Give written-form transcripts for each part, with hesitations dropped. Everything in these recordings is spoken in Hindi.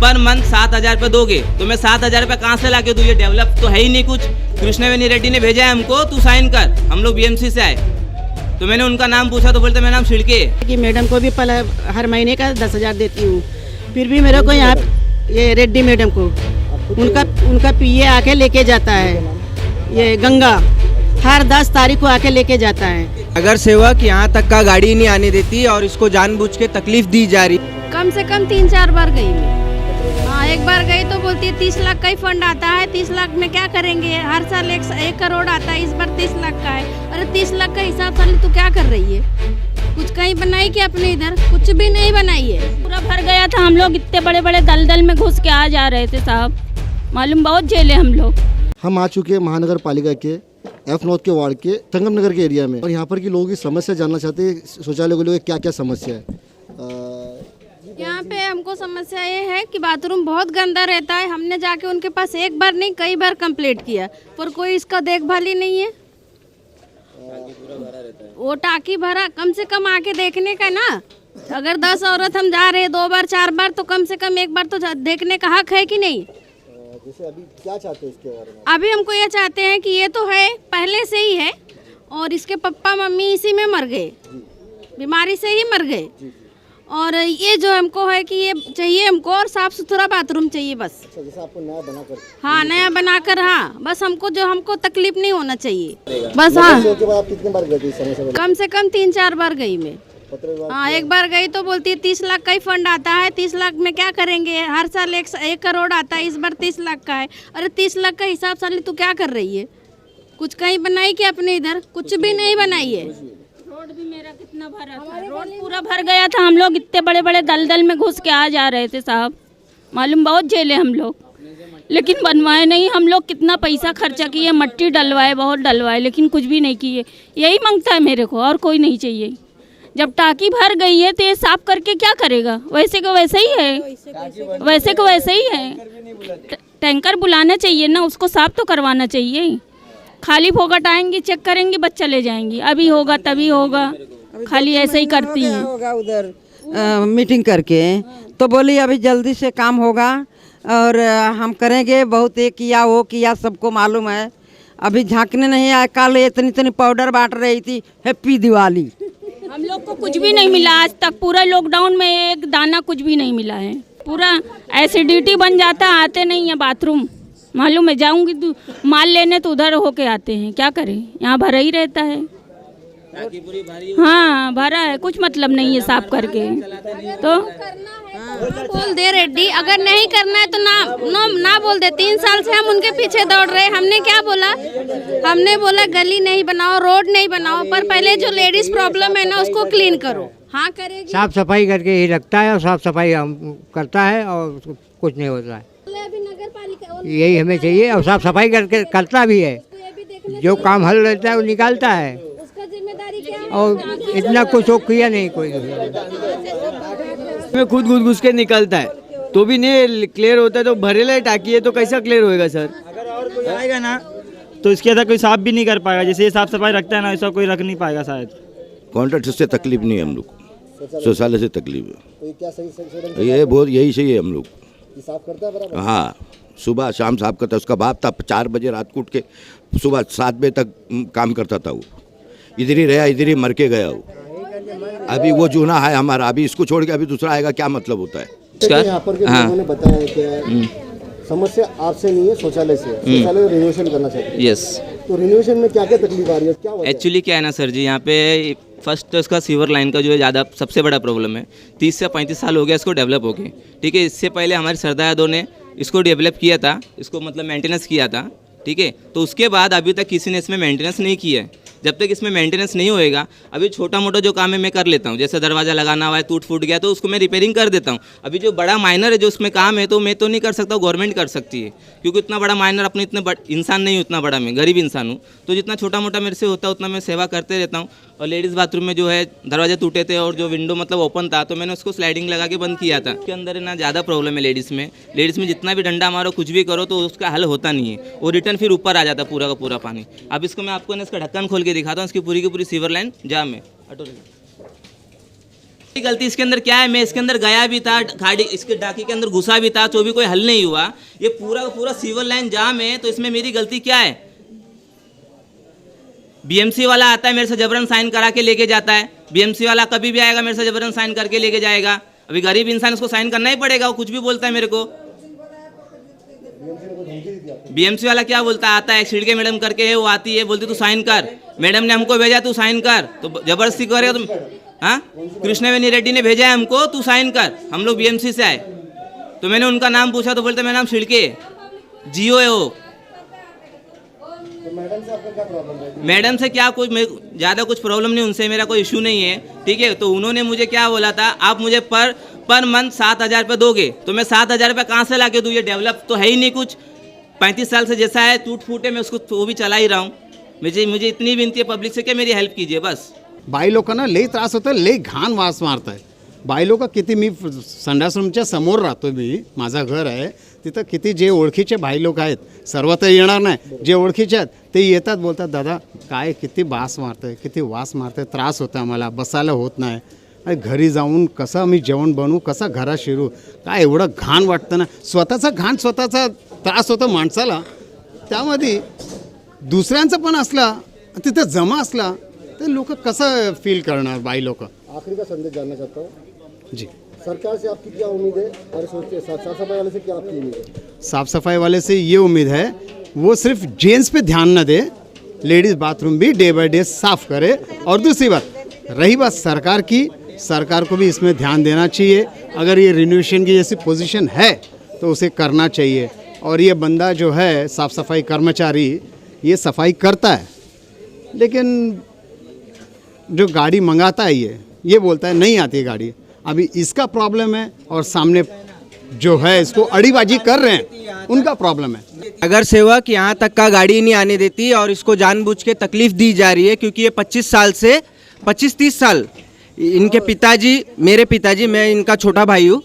पर मंथ 7,000 रुपये दोगे तो मैं 7,000 रुपये कहाँ से ला के दूँ? ये डेवलप तो है ही नहीं कुछ। कृष्णवेणी रेड्डी ने भेजा है हमको, तू साइन कर। हम लोग बीएमसी से आए तो मैंने उनका नाम पूछा तो बोलते मेरा नाम छिड़के कि मैडम को भी हर महीने का 10,000 देती हूँ, फिर भी मेरे को यहाँ ये रेड्डी मैडम को उनका पीए आके लेके जाता है, ये गंगा हर 10 तारीख को आके लेके जाता है। अगर सेवक यहाँ तक का गाड़ी नहीं आने देती और इसको जानबूझ के तकलीफ दी जा रही। कम से कम 3-4 बार गई मैं। हाँ, एक बार गई तो बोलती है 30 लाख का ही फंड आता है, 30 लाख में क्या करेंगे, हर साल 1 करोड़ आता है, इस बार 30 लाख का है। अरे 30 लाख का हिसाब साल तू क्या कर रही है? कुछ कहीं बनाई कि अपने इधर? कुछ भी नहीं बनाई है। पूरा भर गया था, हम लोग इतने बड़े बड़े दलदल में घुस के आ जा रहे थे साहब, मालूम बहुत झेले हम लोग। हम आ चुके हैं महानगर पालिका के एफ नॉर्थ के वार्ड के संगम नगर के एरिया में, और यहाँ पर की लोगों की समस्या जानना चाहते हैं, शौचालय को लेकर क्या क्या समस्या है। यहाँ पे हमको समस्या ये है कि बाथरूम बहुत गंदा रहता है। हमने जाके उनके पास एक बार नहीं कई बार कंप्लेंट किया, पर कोई इसका देखभाल ही नहीं है। वो टाकी भरा, कम से कम आके देखने का ना। अगर 10 औरत हम जा रहे हैं 2 बार 4 बार तो कम से कम एक बार तो देखने का हक है कि नहीं? जैसे अभी क्या चाहते हैं इसके बारे में? अभी हमको ये चाहते हैं कि ये तो है पहले से ही है, और इसके पापा मम्मी इसी में मर गए, बीमारी से ही मर गए। और ये जो हमको है कि ये चाहिए हमको, और साफ सुथरा बाथरूम चाहिए बस। जैसे आपको नया बनाकर? हाँ, नया बनाकर। हाँ, बस हमको तकलीफ नहीं होना चाहिए बस। हाँ, के बाद आप कितने बार गए थे इस समस्या? कम से कम 3-4 बार गई मैं। हाँ, एक बार गई तो बोलती है 30 लाख का ही फंड आता है, 30 लाख में क्या करेंगे, हर साल 1 करोड़ आता है, इस बार 30 लाख का है। अरे 30 लाख का हिसाब साल तू क्या कर रही है? कुछ कहीं बनाई कि अपने इधर? कुछ भी नहीं बनाई है। रोड भी मेरा कितना भरा था, रोड पूरा भर गया था, हम लोग इतने बड़े बड़े दलदल में घुस के आ जा रहे थे साहब, मालूम बहुत झेले हम लोग, लेकिन बनवाए नहीं। हम लोग कितना पैसा खर्चा किए, मट्टी डलवाए, बहुत डलवाए, लेकिन कुछ भी नहीं किए। यही मांगता है मेरे को, और कोई नहीं चाहिए। जब टाकी भर गई है तो ये साफ करके क्या करेगा? वैसे को वैसे ही है, वैसे को वैसे ही है। टैंकर बुलाना चाहिए ना, उसको साफ तो करवाना चाहिए। खाली फोकट आएंगी, चेक करेंगी, बच्चा ले जाएंगी, अभी होगा तभी होगा, खाली ऐसे ही करती हैं। होगा उधर मीटिंग करके तो बोली अभी जल्दी से काम होगा और हम करेंगे, बहुत ये किया वो किया, सबको मालूम है। अभी झांकने नहीं आए, कल इतनी पाउडर बांट रही थी, हैप्पी दिवाली। हम लोग को कुछ भी नहीं मिला आज तक, पूरा लॉकडाउन में एक दाना कुछ भी नहीं मिला है। पूरा एसिडिटी बन जाता, आते नहीं है बाथरूम, मालूम है। जाऊंगी माल लेने तो उधर होके आते हैं, क्या करें, यहाँ भरा ही रहता है। हाँ, भरा है, कुछ मतलब नहीं है साफ करके। तो बोल दे रेड्डी, अगर नहीं करना है तो ना बोल दे। 3 साल से हम उनके पीछे दौड़ रहे हैं। हमने क्या बोला? हमने बोला गली नहीं बनाओ, रोड नहीं बनाओ, पर पहले जो लेडीज प्रॉब्लम है ना उसको क्लीन करो। हाँ, करेगी। साफ सफाई करके ही रखता है, और साफ सफाई करता है, और कुछ नहीं होता है। यही हमें चाहिए, और साफ सफाई करके करता भी है। जो काम हल रहता है वो निकालता है, और इतना कुछ वो किया नहीं कोई। में खुद घुस के निकलता है तो भी नहीं क्लियर होता है, तो भरेला टाकी है तो कैसा क्लियर होएगा सर? अगर और कोई आएगा ना तो इसके अंदर कोई साफ भी नहीं कर पाएगा। जैसे ये साफ सफाई रखता है ना, ऐसा कोई रख नहीं पाएगा शायद। कॉन्ट्रैक्टर से तकलीफ नहीं है हम लोग, शौचालय से तकलीफ है। ये बहुत यही सही है हम लोग। साफ करता है बराबर? हाँ, सुबह शाम साफ करता है। उसका बाप था 4 बजे रात को उठ के सुबह 7 बजे तक काम करता था। वो इधर ही रहा, इधर ही मर के गया वो। अभी वो जूना है हमारा, अभी इसको छोड़ के अभी दूसरा आएगा, क्या मतलब होता है? यहाँ पर के लोगों ने बताया कि समस्या आपसे नहीं है, शौचालय से। शौचालय रिनोवेशन करना चाहिए। यस। तो रिनोवेशन में क्या क्या तकलीफ आ रही है, क्या एक्चुअली क्या है ना सर जी, यहाँ पे फर्स्ट तो इसका सीवर लाइन का जो है ज़्यादा सबसे बड़ा प्रॉब्लम है। 30 से 35 साल हो गया इसको डेवलप हो गए, ठीक है। इससे पहले हमारे सरदार यादव ने इसको डेवलप किया था, इसको मतलब मेंटेनेंस किया था, ठीक है। तो उसके बाद अभी तक किसी ने इसमें मेंटेनेंस नहीं किया है। जब तक इसमें मेंटेनेंस नहीं होएगा, अभी छोटा मोटा जो काम है मैं कर लेता हूँ, जैसे दरवाज़ा लगाना हुआ है, टूट फूट गया तो उसको मैं रिपेयरिंग कर देता हूँ। अभी जो बड़ा माइनर है जो उसमें काम है तो मैं तो नहीं कर सकता, गवर्नमेंट कर सकती है, क्योंकि इतना बड़ा माइनर अपने इतने इंसान नहीं हूँ, उतना बड़ा मैं गरीब इंसान हूँ। तो जितना छोटा मोटा मेरे से होता है उतना मैं सेवा करते रहता हूँ। और लेडीज़ बाथरूम में जो है दरवाजे टूटे थे और जो विंडो मतलब ओपन था तो मैंने उसको स्लाइडिंग लगा के बंद किया था। उसके अंदर ना ज़्यादा प्रॉब्लम है लेडीज़ में जितना भी डंडा मारो कुछ भी करो तो उसका हल होता नहीं है, वो रिटर्न फिर ऊपर आ जाता है पूरा का पूरा पानी। अब इसको मैं आपको ना इसका ढक्कन खोल के दिखाता हूँ, इसकी पूरी की पूरी सीवर लाइन जाम है। गलती इसके अंदर क्या है, मैं इसके अंदर गया भी था, गाड़ी इसके डाकी के अंदर घुसा भी था, तो भी कोई हल नहीं हुआ। ये पूरा का पूरा सीवर लाइन जाम है, तो इसमें मेरी गलती क्या है? बीएमसी वाला आता है मेरे से जबरन साइन करा के लेके जाता है। बीएमसी वाला कभी भी आएगा मेरे से जबरन साइन करके लेके जाएगा। अभी गरीब इंसान उसको साइन करना ही पड़ेगा, वो कुछ भी बोलता है मेरे को। बीएमसी वाला क्या बोलता है, आता है छिड़के मैडम करके है, वो आती है बोलती तू साइन कर, मैडम ने हमको भेजा तू साइन कर, तो जबरदस्ती करेगा तुम। हाँ, कृष्णवेणी रेड्डी ने भेजा है हमको, तू साइन कर। हम लोग बीएमसी से आए, तो मैंने उनका नाम पूछा तो बोलते मेरा नाम छिड़के, जियो है वो। मैडम से क्या कुछ ज़्यादा कुछ प्रॉब्लम नहीं, उनसे मेरा कोई इशू नहीं है, ठीक है। तो उन्होंने मुझे क्या बोला था, आप मुझे पर मंथ 7,000 रुपये दोगे, तो मैं 7,000 रुपये कहाँ से ला के दूँ? ये डेवलप तो है ही नहीं कुछ। 35 साल से जैसा है टूट फूट है, मैं उसको वो भी चला ही रहा हूँ। मुझे इतनी विनती है पब्लिक से कि मेरी हेल्प कीजिए बस। बाई लोकांना लई त्रास होतो, लई घाण वास मारताय बाई लोक। किती मी संडासरूमच्या समोर राहतो, मी माझं घर आहे तिथं, किती जे ओळखीचे भाई लोक आहेत, सर्व तर येणार नाही, जे ओळखीचे आहेत ते येतात, बोलतात दादा काय किती वास मारतंय, किती वास मारतंय, त्रास होतं आम्हाला, बसायला होत नाही, आणि घरी जाऊन कसं आम्ही जेवण बनवू, कसं घरात शिरू, काय एवढं घाण वाटतं ना, स्वतःचा घाण स्वतःचा त्रास होतो माणसाला, त्यामध्ये दुसऱ्यांचं पण असला तिथं जमा असला तर लोक कसं फील करणार बाई लोक। आखिरी का संदेश जानना चाहता हूँ जी, सरकार से आपकी क्या उम्मीद है और सोचते साफ सफाई वाले से क्या आपकी उम्मीद है? साफ़ सफाई वाले से ये उम्मीद है वो सिर्फ जेंट्स पे ध्यान न दे, लेडीज़ बाथरूम भी डे बाय डे साफ़ करे। और दूसरी बात, रही बात सरकार की, सरकार को भी इसमें ध्यान देना चाहिए। अगर ये रिनोवेशन की जैसी पोजीशन है तो उसे करना चाहिए। और ये बंदा जो है साफ़ सफाई कर्मचारी, ये सफाई करता है, लेकिन जो गाड़ी मंगाता है ये बोलता है नहीं आती है गाड़ी। अभी इसका प्रॉब्लम है, और सामने जो है इसको अड़ीबाजी कर रहे हैं उनका प्रॉब्लम है। नगर सेवक यहाँ तक का गाड़ी नहीं आने देती और इसको जानबूझ के तकलीफ दी जा रही है, क्योंकि ये 25-30 साल इनके पिताजी, मेरे पिताजी, मैं इनका छोटा भाई हूँ,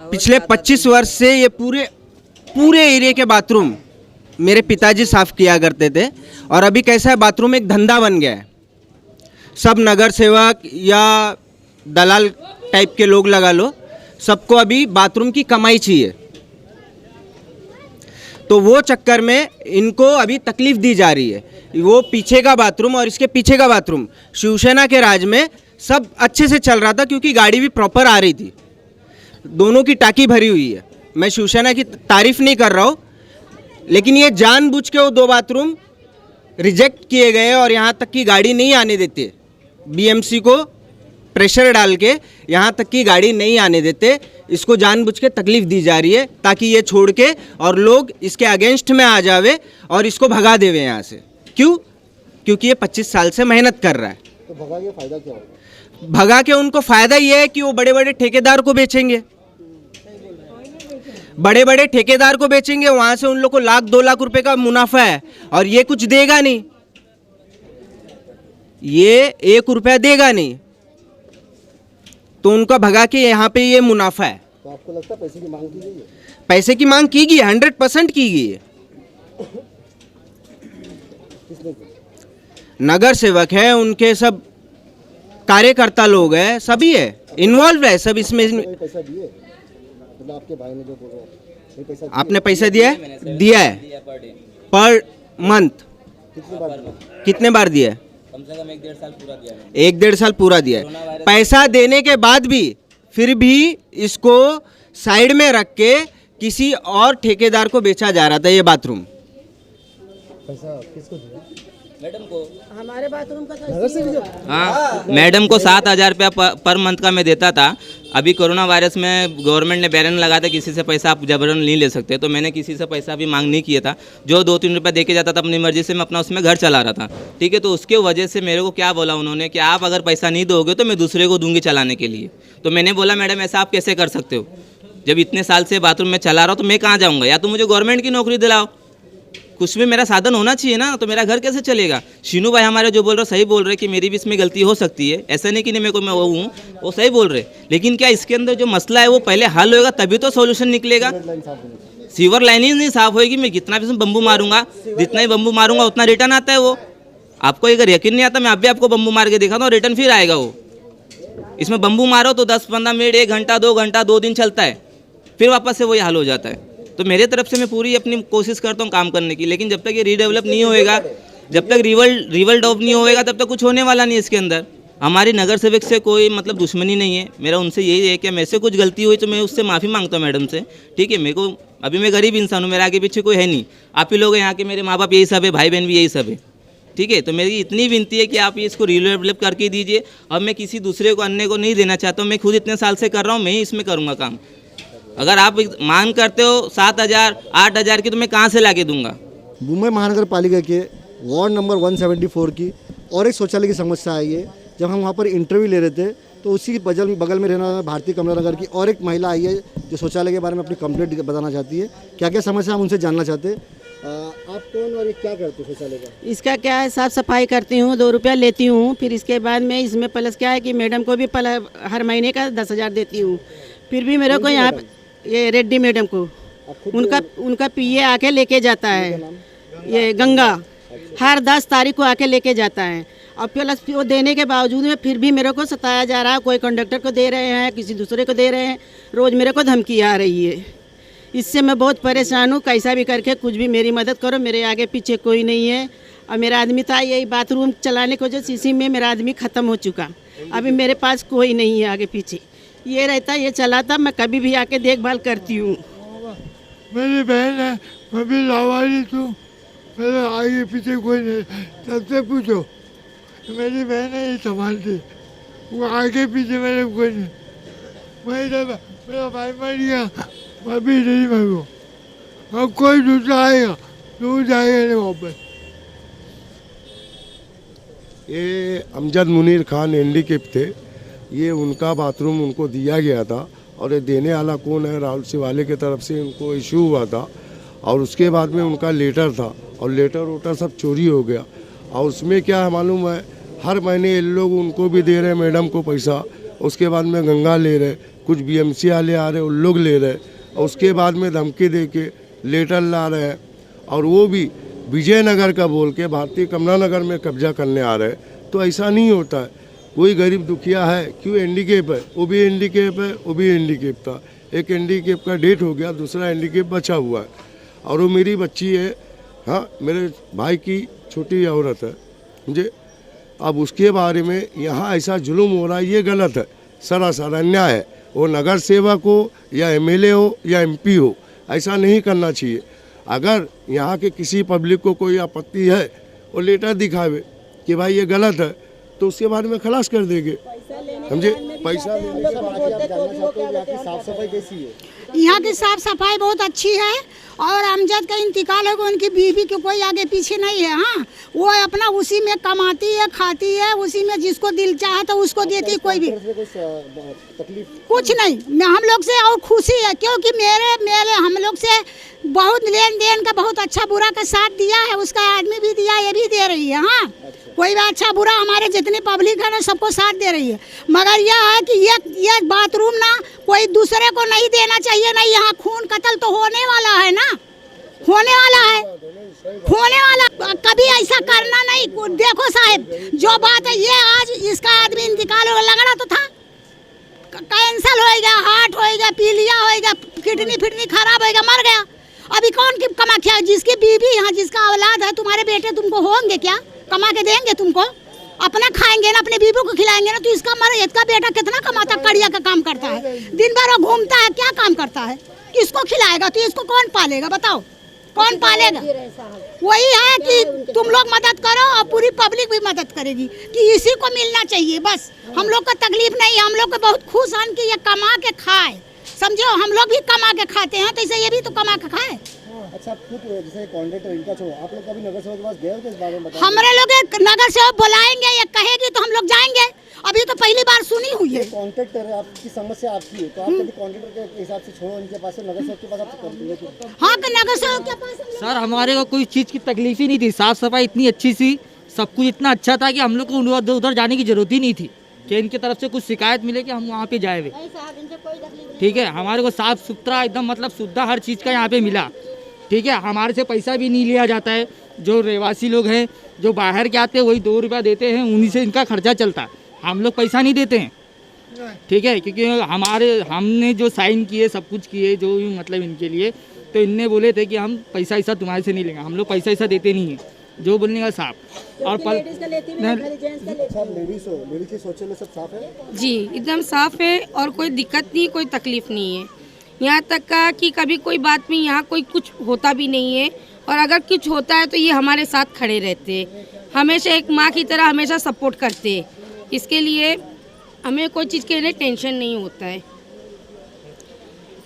पिछले 25 वर्ष से ये पूरे एरिया के बाथरूम मेरे पिताजी साफ़ किया करते थे। और अभी कैसा है, बाथरूम एक धंधा बन गया है। सब नगर सेवक या दलाल टाइप के लोग लगा लो, सबको अभी बाथरूम की कमाई चाहिए, तो वो चक्कर में इनको अभी तकलीफ दी जा रही है। वो पीछे का बाथरूम और इसके पीछे का बाथरूम शिवसेना के राज में सब अच्छे से चल रहा था, क्योंकि गाड़ी भी प्रॉपर आ रही थी, दोनों की टाकी भरी हुई है। मैं शिवसेना की तारीफ नहीं कर रहा हूँ, लेकिन ये जानबूझ के वो 2 बाथरूम रिजेक्ट किए गए और यहाँ तक की गाड़ी नहीं आने देते। बीएमसी को प्रेशर डाल के यहाँ तक की गाड़ी नहीं आने देते, इसको जानबूझ के तकलीफ दी जा रही है ताकि ये छोड़ के और लोग इसके अगेंस्ट में आ जावे और इसको भगा देवे यहाँ से। क्यों? क्योंकि ये 25 साल से मेहनत कर रहा है। तो भगा के फायदा क्या होगा? भगा के उनको फ़ायदा ये है कि वो बड़े बड़े ठेकेदार को बेचेंगे, बड़े बड़े ठेकेदार को बेचेंगे, वहाँ से उन लोग को 1-2 लाख रुपए का मुनाफा है, और ये कुछ देगा नहीं, ये 1 रुपया देगा नहीं, तो उनका भगा के यहाँ पे ये मुनाफा है। तो आपको लगता है पैसे की मांग की गई है? पैसे की मांग की गई, 100% की गई है। किसने की? नगर सेवक है, उनके सब कार्यकर्ता लोग हैं, सभी है, इन्वॉल्व है सब इसमें। पैसा दिए? मतलब आपके भाई ने जो बोला पैसा आपने पैसा दिया है? दिया है पर मंथ। कितने बार दिया है? कम से कम 1-1.5 साल पूरा दिया है। 1-1.5 साल पूरा दिया है। पैसा देने के बाद भी फिर भी इसको साइड में रख के किसी और ठेकेदार को बेचा जा रहा था ये बाथरूम। पैसा किसको दिया? मैडम को। हमारे बाथरूम का नगर से भी जब हाँ, मैडम को 7,000 रुपया पर मंथ का मैं देता था। अभी कोरोना वायरस में गवर्नमेंट ने बैरन लगा था किसी से पैसा आप जबरन नहीं ले सकते, तो मैंने किसी से पैसा भी मांग नहीं किया था। जो 2-3 रुपये दे के जाता था अपनी मर्जी से, मैं अपना उसमें घर चला रहा था, ठीक है। तो उसके वजह से मेरे को क्या बोला उन्होंने कि आप अगर पैसा नहीं दोगे तो मैं दूसरे को दूंगी चलाने के लिए। तो मैंने बोला मैडम ऐसा आप कैसे कर सकते हो, जब इतने साल से बाथरूम में चला रहा हूँ तो मैं कहाँ जाऊँगा, या तो मुझे गवर्नमेंट की नौकरी दिलाओ, कुछ भी मेरा साधन होना चाहिए ना, तो मेरा घर कैसे चलेगा। शीनू भाई हमारे जो बोल रहे सही बोल रहे कि मेरी भी इसमें गलती हो सकती है, ऐसा नहीं कि नहीं मेरे को मैं वो हूँ, वो सही बोल रहे। लेकिन क्या इसके अंदर जो मसला है वो पहले हल होगा तभी तो सॉल्यूशन निकलेगा। सीवर लाइन ही नहीं साफ होएगी, मैं कितना भी बम्बू मारूंगा, जितना ही बम्बू मारूंगा उतना रिटर्न आता है। वो आपको अगर यकीन नहीं आता, मैं अभी आपको बम्बू मार के दिखाता हूँ, रिटर्न फिर आएगा वो। इसमें बम्बू मारो तो 10-15 मिनट, 1 घंटा, 2 घंटा, 2 दिन चलता है, फिर वापस से वही हाल हो जाता है। तो मेरे तरफ से मैं पूरी अपनी कोशिश करता हूँ काम करने की, लेकिन जब तक ये रीडेवलप नहीं होएगा, जब तक रिवल डॉप नहीं होएगा, तब तक कुछ होने वाला नहीं इसके अंदर। हमारी नगर सेवक से कोई मतलब दुश्मनी नहीं है, मेरा उनसे यही है कि मेरे से कुछ गलती हुई तो मैं उससे माफ़ी मांगता हूँ मैडम से, ठीक है। मेरे को अभी मैं गरीब इंसान हूँ, मेरे आगे पीछे कोई है नहीं, आप ही लोग हैं यहाँ के, मेरे माँ बाप यही सब है, भाई बहन भी यही सब है, ठीक है। तो मेरी इतनी विनती है कि आप इसको रीडेवलप करके दीजिए। अब मैं किसी दूसरे को, अन्य को नहीं देना चाहता हूँ, मैं खुद इतने साल से कर रहा हूँ, मैं ही इसमें करूँगा काम। अगर आप मांग करते हो 7,000 8,000 की, तो मैं कहाँ से ला के दूँगा। मुंबई महानगर पालिका के वार्ड नंबर 174 की और एक शौचालय की समस्या आई है। जब हम वहाँ पर इंटरव्यू ले रहे थे तो उसी के बगल में रहने वाला भारतीय कमला नगर की और एक महिला आई है जो शौचालय के बारे में अपनी कंप्लेंट बताना चाहती है। क्या क्या समस्या हम उनसे जानना चाहते हैं। आप कौन और ये क्या करते हो शौचालय का? इसका क्या है, साफ़ सफाई करती हूँ, 2 रुपया लेती हूँ, फिर इसके बाद में इसमें प्लस क्या है कि मैडम को भी हर महीने का 10,000 देती हूँ। फिर भी मेरे को यहाँ ये रेड्डी मैडम को उनका पीए आके लेके जाता है, ये गंगा, हर 10 तारीख को आके लेके जाता है। और प्लस वो देने के बावजूद में फिर भी मेरे को सताया जा रहा है। कोई कंडक्टर को दे रहे हैं, किसी दूसरे को दे रहे हैं, रोज़ मेरे को धमकी आ रही है। इससे मैं बहुत परेशान हूँ। कैसा भी करके कुछ भी मेरी मदद करो, मेरे आगे पीछे कोई नहीं है। और मेरा आदमी था यही बाथरूम चलाने को, जो इसी में मेरा आदमी ख़त्म हो चुका। अभी मेरे पास कोई नहीं है आगे पीछे, ये रहता, ये चलाता, मैं कभी भी आके देखभाल करती हूँ। मेरी बहन है, मैं भी लावारिस हूँ, मेरे आगे पीछे कोई नहीं, सबसे पूछो। मेरी बहन है, ये संभालती, वो आगे पीछे मेरे कोई नहीं। मैं इधर, मेरा भाई मर गया, मैं भी नहीं मरूँ। अब कोई दूसरा आएगा, दूर जाएगा नहीं वापस। ये अमजद मुनीर खान हैंडीकैप थे, ये उनका बाथरूम उनको दिया गया था और ये देने वाला कौन है, राहुल सिवाले की तरफ से उनको इशू हुआ था। और उसके बाद में उनका लेटर था और लेटर वोटर सब चोरी हो गया। और उसमें क्या है मालूम है, हर महीने ये लोग उनको भी दे रहे मैडम को पैसा, उसके बाद में गंगा ले रहे, कुछ बीएमसी वाले आ रहे उन लोग ले रहे, और उसके बाद में धमकी दे के लेटर ला रहे हैं। और वो भी विजयनगर का बोल के भारतीय कमला नगर में कब्जा करने आ रहे हैं। तो ऐसा नहीं होता है। कोई गरीब दुखिया है, क्यों हैंडीकैप है, वो भी हैंडीकैप है, वो भी हैंडीकैप था। एक हैंडीकैप का डेट हो गया, दूसरा हैंडीकैप बचा हुआ है। और वो मेरी बच्ची है, हाँ, मेरे भाई की छोटी औरत है मुझे। अब उसके बारे में यहाँ ऐसा जुल्म हो रहा है, ये गलत है, सरासर अन्याय है। वो नगर सेवक हो या एमएलए हो या एमपी हो, ऐसा नहीं करना चाहिए। अगर यहाँ के किसी पब्लिक को कोई आपत्ति है, वो लेटर दिखावे कि भाई ये गलत है, तो उसके बारे में खलास कर देंगे, समझे। पैसा साफ सफाई कैसी है? यहाँ की साफ सफाई बहुत अच्छी है। और अमजद का इंतकाल है, उनकी बीवी के कोई आगे पीछे नहीं है। हाँ, वो अपना उसी में कमाती है, खाती है, उसी में जिसको दिल चाहे तो उसको देती है। कोई भी कुछ नहीं हम लोग से, और खुशी है क्योंकि मेरे हम लोग से बहुत लेन देन का, बहुत अच्छा बुरा का साथ दिया है। उसका आदमी भी दिया, ये भी दे रही है। हाँ, कोई भी अच्छा बुरा हमारे जितनी पब्लिक है ना, सबको साथ दे रही है। मगर यह है कि ये बाथरूम ना कोई दूसरे को नहीं देना चाहिए। नहीं, यहाँ खून कत्ल तो होने वाला है ना, होने वाला है, होने वाला। कभी ऐसा करना नहीं। देखो साहब, जो बात है, ये आज इसका आदमी इंतकाल हो, लगना तो था, कैंसल होएगा, हार्ट होएगा, पीलिया होएगा, किडनी खराब होएगा, मर गया। अभी कौन की कमा क्या, जिसकी बीवी यहाँ, जिसका औलाद है, तुम्हारे बेटे तुमको होंगे क्या, कमा के देंगे तुमको? अपना खाएंगे ना, अपने बीवी को खिलाएंगे ना। तो इसका इसका बेटा कितना कमाता, कड़िया का काम करता है, दिन भर वो घूमता है, क्या काम करता है, किसको खिलाएगा? तो इसको कौन पालेगा, बताओ, कौन पालेगा? वही है कि तुम लोग मदद करो और पूरी पब्लिक भी मदद करेगी कि इसी को मिलना चाहिए। बस हम लोग को तकलीफ नहीं, हम लोग को बहुत खुश हैं कि ये कमा के खाए। समझो, हम लोग भी कमा के खाते हैं, तो इसे ये भी तो कमा के खाए। अच्छा, खुद जैसे कॉन्ट्रैक्टर इनका छोड़ो, आप लोग कभी नगर सेवक के पास गए हो? इस बारे में बताइए। हमारे लोग नगर सेवक बुलाएंगे या कहेगी तो हम लोग जाएंगे। अभी तो पहली बार सुनी हुई है। कॉन्ट्रैक्टर आपकी समस्या आपकी है, तो आप कभी कॉन्ट्रैक्टर के हिसाब से छोड़ो, इनके पास से नगर सेवक के पास आप कर। हाँ, नगर सेवक के पास सर हमारे को कोई चीज़ की तकलीफ ही नहीं थी। साफ़ सफाई इतनी अच्छी सी, सब कुछ इतना अच्छा था कि हम लोग को उधर जाने की जरूरत ही नहीं थी कि इनकी तरफ से कुछ शिकायत मिले कि हम वहाँ पे जाए हुए। ठीक है, हमारे को साफ़ सुथरा एकदम मतलब शुद्ध हर चीज़ का यहाँ पे मिला। ठीक है, हमारे से पैसा भी नहीं लिया जाता है। जो रहवासी लोग हैं, जो बाहर के आते हैं, वही 2 रुपया देते हैं, उन्हीं से इनका खर्चा चलता है। हम लोग पैसा नहीं देते हैं। ठीक है, क्योंकि हमने जो साइन किए सब कुछ किए जो भी मतलब इनके लिए, तो इनने बोले थे कि हम पैसा ऐसा तुम्हारे से नहीं लेंगे, हम लोग पैसा ऐसा देते नहीं है, जो बोलने का साफ। और लेडीज के शौचालय सब साफ है जी, एकदम साफ है और कोई दिक्कत नहीं, कोई तकलीफ नहीं है। यहाँ तक का कि कभी कोई बात में यहाँ कोई कुछ होता भी नहीं है, और अगर कुछ होता है तो ये हमारे साथ खड़े रहते, हमेशा एक माँ की तरह हमेशा सपोर्ट करते। इसके लिए हमें कोई चीज़ के लिए टेंशन नहीं होता है।